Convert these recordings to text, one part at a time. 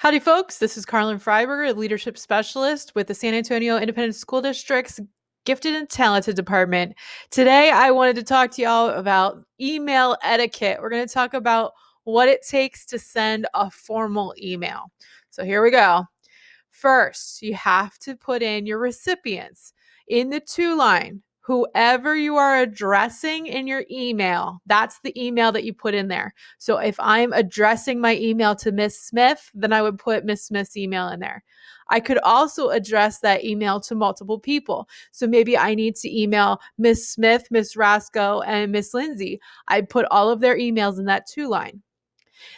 Howdy, folks. This is Carlin Freiberger, a leadership specialist with the San Antonio Independent School District's Gifted and Talented Department. Today, I wanted to talk to y'all about email etiquette. We're going to talk about what it takes to send a formal email. So here we go. First, you have to put in your recipients in the to line. Whoever you are addressing in your email, that's the email that you put in there. So if I'm addressing my email to Miss Smith, then I would put Miss Smith's email in there. I could also address that email to multiple people. So maybe I need to email Miss Smith, Miss Rasco, and Miss Lindsay. I put all of their emails in that to line.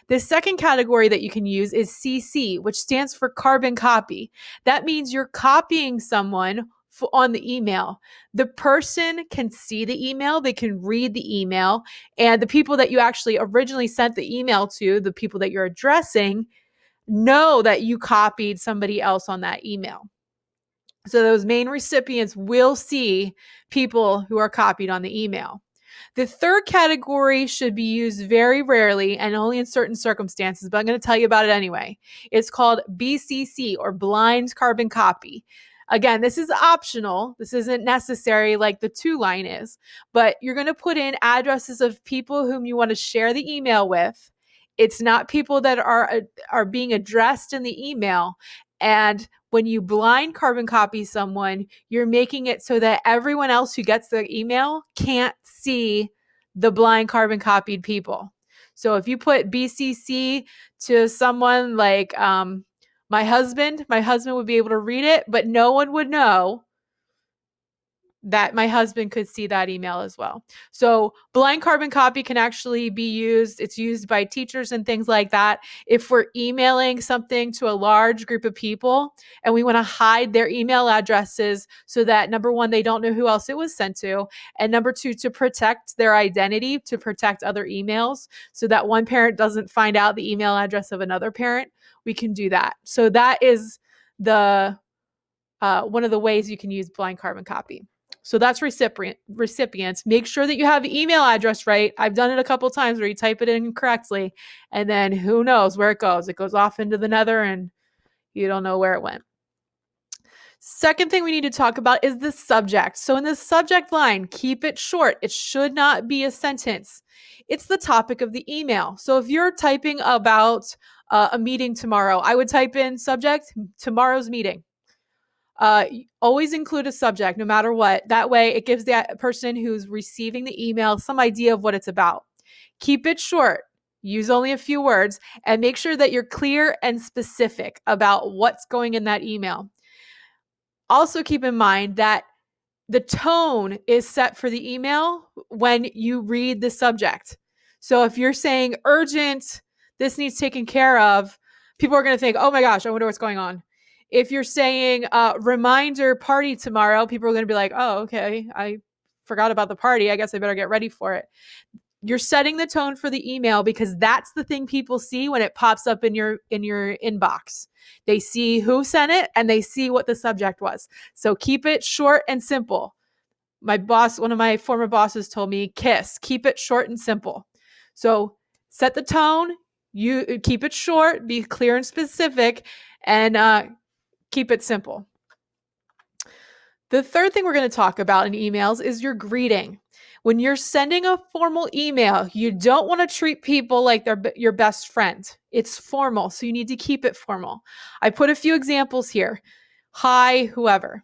The second category that you can use is CC, which stands for carbon copy. That means you're copying someone on the email. The person can see the email, they can read the email, and the people that you actually originally sent the email to, the people that you're addressing, know that you copied somebody else on that email. So those main recipients will see people who are copied on the email. The third category should be used very rarely and only in certain circumstances, but I'm going to tell you about it anyway. It's called BCC, or blind carbon copy. Again, this is optional. This isn't necessary like the to line is, but you're going to put in addresses of people whom you want to share the email with. It's not people that are being addressed in the email. And when you blind carbon copy someone, you're making it so that everyone else who gets the email can't see the blind carbon copied people. So if you put BCC to someone like my husband would be able to read it, but no one would know that my husband could see that email as well. So blind carbon copy can actually be used. It's used by teachers and things like that. If we're emailing something to a large group of people and we want to hide their email addresses so that, number one, they don't know who else it was sent to, and number two, to protect their identity, to protect other emails so that one parent doesn't find out the email address of another parent, we can do that. So that is the one of the ways you can use blind carbon copy. So that's recipients. Make sure that you have the email address right. I've done it a couple times where you type it in correctly, and then who knows where it goes. It goes off into the nether and you don't know where it went. Second thing we need to talk about is the subject. So in the subject line, keep it short. It should not be a sentence. It's the topic of the email. So if you're typing about a meeting tomorrow, I would type in subject, tomorrow's meeting. Always include a subject no matter what. That way it gives that person who's receiving the email some idea of what it's about. Keep it short. Use only a few words and make sure that you're clear and specific about what's going in that email. Also keep in mind that the tone is set for the email when you read the subject. So if you're saying urgent, this needs taken care of, people are going to think, oh my gosh, I wonder what's going on. If you're saying reminder party tomorrow, people are going to be like, oh, okay, I forgot about the party. I guess I better get ready for it. You're setting the tone for the email because that's the thing people see when it pops up in your inbox. They see who sent it and they see what the subject was. So keep it short and simple. My boss, one of my former bosses told me, KISS, keep it short and simple. So set the tone, you keep it short, be clear and specific, and keep it simple. The third thing we're going to talk about in emails is your greeting. When you're sending a formal email, you don't want to treat people like they're your best friend. It's formal, so you need to keep it formal. I put a few examples here. Hi, whoever,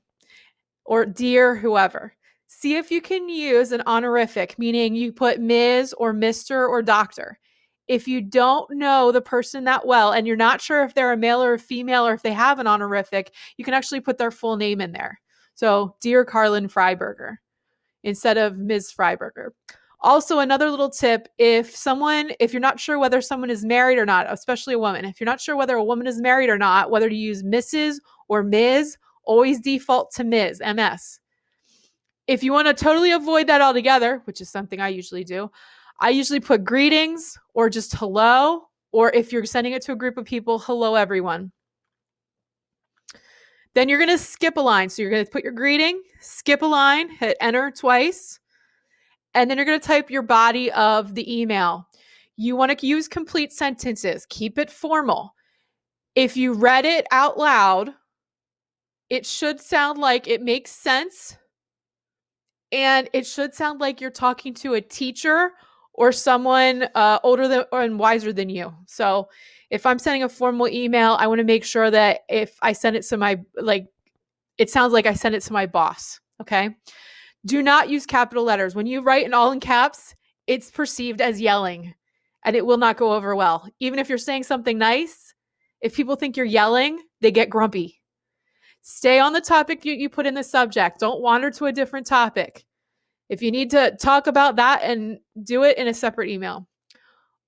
or dear, whoever. See if you can use an honorific, meaning you put Ms. or Mr. or Doctor. If you don't know the person that well and you're not sure if they're a male or a female or if they have an honorific, you can actually put their full name in there. So, dear Carlin Freiberger instead of Ms. Freiberger. Also, another little tip, if you're not sure whether someone is married or not, especially a woman, if you're not sure whether a woman is married or not, whether to use Mrs. or Ms., always default to Ms., MS. If you want to totally avoid that altogether, which is something I usually do, I usually put greetings or just hello, or if you're sending it to a group of people, hello, everyone. Then you're going to skip a line. So you're going to put your greeting, skip a line, hit enter twice, and then you're going to type your body of the email. You want to use complete sentences. Keep it formal. If you read it out loud, it should sound like it makes sense, and it should sound like you're talking to a teacher or someone older than and wiser than you. So if I'm sending a formal email, I want to make sure that if I send it to my, like, it sounds like I send it to my boss. Okay. Do not use capital letters. When you write in all in caps, it's perceived as yelling and it will not go over well. Even if you're saying something nice, if people think you're yelling, they get grumpy. Stay on the topic you put in the subject. Don't wander to a different topic. If you need to talk about that, and do it in a separate email.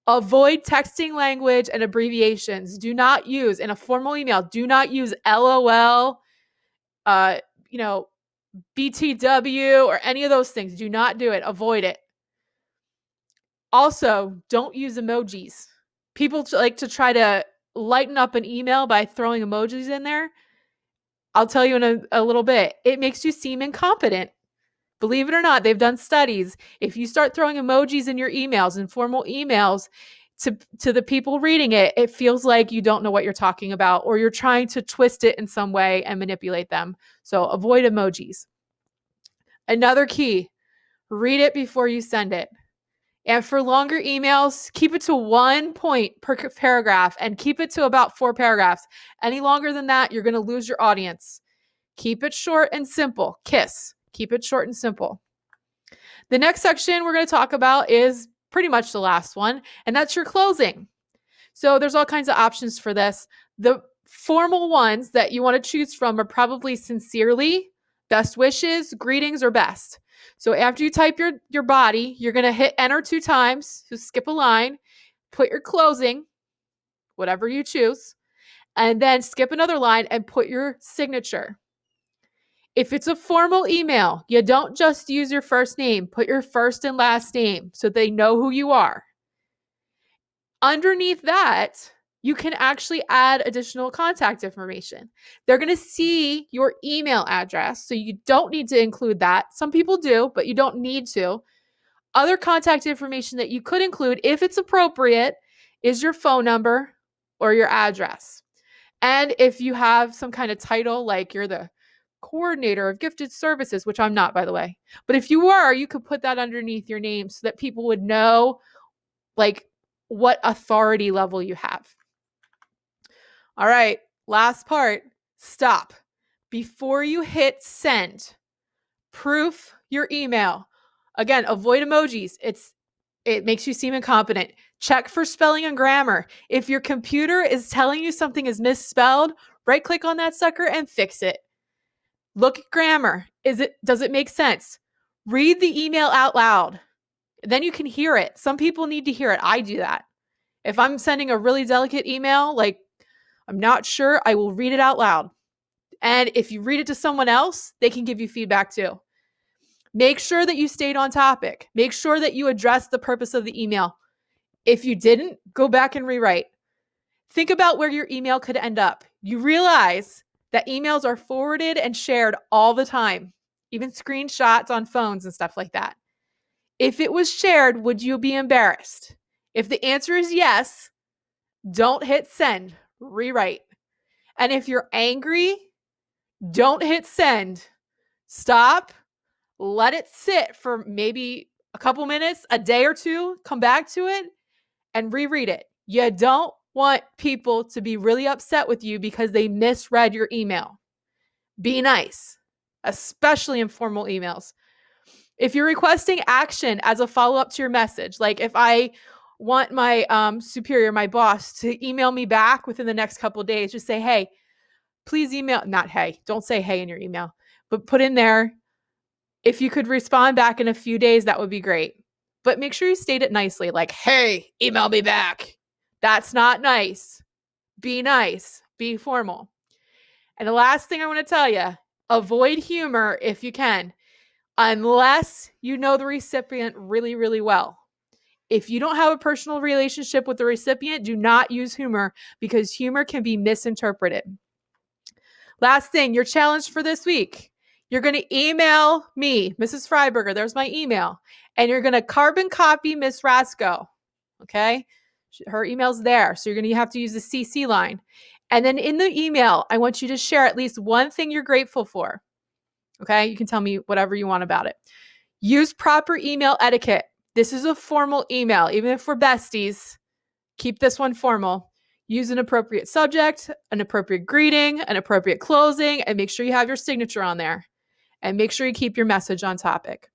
Avoid texting language and abbreviations. Do not use in a formal email. Do not use LOL, uh, you know, BTW or any of those things. Do not do it. Avoid it. Also, don't use emojis. People like to try to lighten up an email by throwing emojis in there. I'll tell you in a little bit. It makes you seem incompetent. Believe it or not, they've done studies. If you start throwing emojis in your emails, in formal emails, to the people reading it, it feels like you don't know what you're talking about, or you're trying to twist it in some way and manipulate them. So avoid emojis. Another key, read it before you send it. And for longer emails, keep it to 1 point per paragraph and keep it to about 4 paragraphs. Any longer than that, you're going to lose your audience. Keep it short and simple. KISS. Keep it short and simple. The next section we're going to talk about is pretty much the last one, and that's your closing. So there's all kinds of options for this. The formal ones that you want to choose from are probably sincerely, best wishes, greetings, or best. So after you type your body, you're going to hit enter 2 times, so skip a line, put your closing, whatever you choose, and then skip another line and put your signature. If it's a formal email, you don't just use your first name. Put your first and last name so they know who you are. Underneath that, you can actually add additional contact information. They're going to see your email address, so you don't need to include that. Some people do, but you don't need to. Other contact information that you could include, if it's appropriate, is your phone number or your address. And if you have some kind of title, like you're the coordinator of gifted services, which I'm not, by the way, but if you were, you could put that underneath your name so that people would know, like, what authority level you have. All right, last part, stop. Before you hit send, proof your email. Again, avoid emojis. It makes you seem incompetent. Check for spelling and grammar. If your computer is telling you something is misspelled, right click on that sucker and fix it. Look at grammar. Does it make sense? Read the email out loud. Then you can hear it. Some people need to hear it. I do that. If I'm sending a really delicate email, like I'm not sure, I will read it out loud. And if you read it to someone else, they can give you feedback too. Make sure that you stayed on topic. Make sure that you addressed the purpose of the email. If you didn't, go back and rewrite. Think about where your email could end up. You realize that emails are forwarded and shared all the time, even screenshots on phones and stuff like that. If it was shared, would you be embarrassed? If the answer is yes, don't hit send, rewrite. And if you're angry, don't hit send. Stop, let it sit for maybe a couple minutes, a day or two, come back to it and reread it. You don't want people to be really upset with you because they misread your email. Be nice, especially in formal emails. If you're requesting action as a follow-up to your message, like if I want my superior, my boss, to email me back within the next couple of days, just say, hey, please email, not hey, don't say hey in your email, but put in there, if you could respond back in a few days, that would be great. But make sure you state it nicely, like, hey, email me back. That's not nice. Be nice, be formal. And the last thing I want to tell you, avoid humor if you can, unless you know the recipient really, really well. If you don't have a personal relationship with the recipient, do not use humor because humor can be misinterpreted. Last thing, your challenge for this week. You're going to email me, Mrs. Freiberger. There's my email. And you're going to carbon copy Miss Rasco. Okay? Her email's there. So you're going to have to use the CC line. And then in the email, I want you to share at least one thing you're grateful for. Okay. You can tell me whatever you want about it. Use proper email etiquette. This is a formal email. Even if we're besties, keep this one formal. Use an appropriate subject, an appropriate greeting, an appropriate closing, and make sure you have your signature on there. And make sure you keep your message on topic.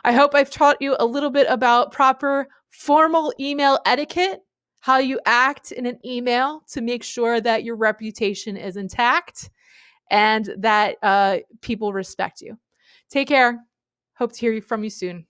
I hope I've taught you a little bit about proper formal email etiquette, how you act in an email to make sure that your reputation is intact and that people respect you. Take care. Hope to hear from you soon.